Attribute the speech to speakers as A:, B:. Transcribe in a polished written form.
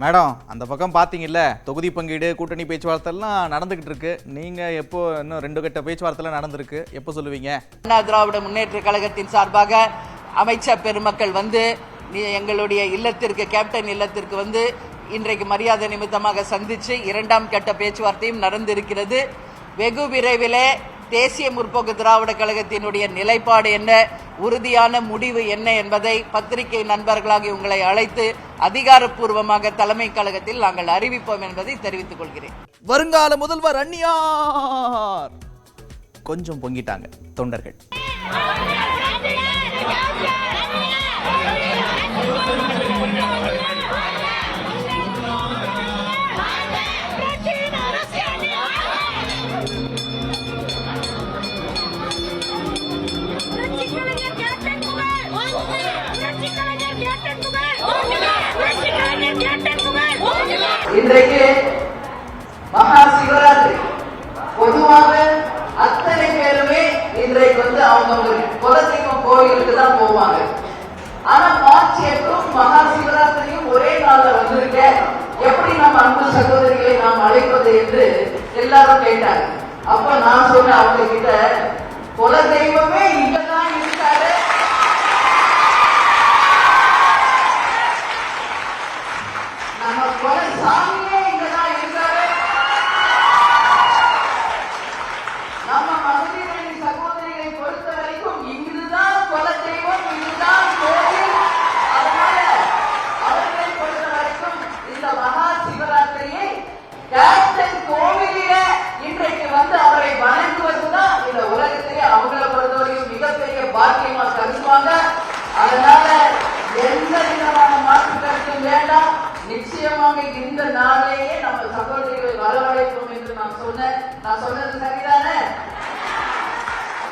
A: Madam, அந்த பக்கம் பார்த்தீங்கல்ல, தொகுதி பங்கீடு கூட்டணி பேச்சுவார்த்தைலாம் நடந்துகிட்டு இருக்கு. நீங்க எப்போ இன்னும் 2 கட்ட பேச்சுவார்த்தைலாம் நடந்திருக்கு, எப்போ சொல்லுவீங்க?
B: அண்ணா திராவிட முன்னேற்ற கழகத்தின் சார்பாக அமைச்சர் பெருமக்கள் வந்து எங்களுடைய இல்லத்திற்கு, கேப்டன் இல்லத்திற்கு வந்து இன்றைக்கு மரியாதை நிமித்தமாக சந்திச்சு 2ஆம் கட்ட பேச்சுவார்த்தையும் நடந்திருக்கிறது. வெகு விரைவிலே தேசிய முற்போக்கு திராவிட கழகத்தினுடைய நிலைப்பாடு என்ன, உறுதியான முடிவு என்ன என்பதை பத்திரிகை நண்பர்களாக உங்களை அழைத்து அதிகாரப்பூர்வமாக தலைமை கழகத்தில் நாங்கள் அறிவிப்போம் என்பதை தெரிவித்துக் கொள்கிறேன்.
A: வருங்கால முதல்வர் அந்நியார் கொஞ்சம் பொங்கிட்டாங்க தொண்டர்கள்.
B: இன்றைக்கு மகா சிவராத்திரி. பொதுவாக அத்தனை பேருமே இன்றைக்கு வந்து அவங்க குலதெய்வம் கோயிலுக்கு தான் போவாங்க. ஆனா மார்ச் 8ம் மகா சிவராத்திரியும் ஒரே நாள்ல வந்திருக்க, எப்படி நம்ம அன்பு சகோதரிகளை நாம் அழைப்பது என்று எல்லாரும் கேட்டாங்க. அப்ப நான் சொன்ன அவங்க கிட்ட, குலதெய்வமே இங்கதான் இருக்காரு, நம்ம குல சாமியே இங்கதான் இருக்காரு, நம்ம மகளிர் சகோதரிகளை பொறுத்த வரைக்கும் இங்குதான் குலதெய்வம், இங்குதான் கோயில். அதனால அவர்களை பொறுத்த வரைக்கும் இந்த மகா சிவராத்திரியை கேப்டன் கோவிலில இன்றைக்கு வந்து அவரை வணங்குவதுதான் இந்த உலகத்திலே அவங்களை பொறுத்தவரைக்கும் மிகப்பெரிய பாக்கியமா கருதுவாங்க. அதனால எந்த விதமான மாற்று கருத்தும் வேண்டாம். நிச்சயமாக இந்த நாளையே நம்ம சகோதரிகளை வரவழைப்போம் என்று நான் சொன்னது சரிதான்.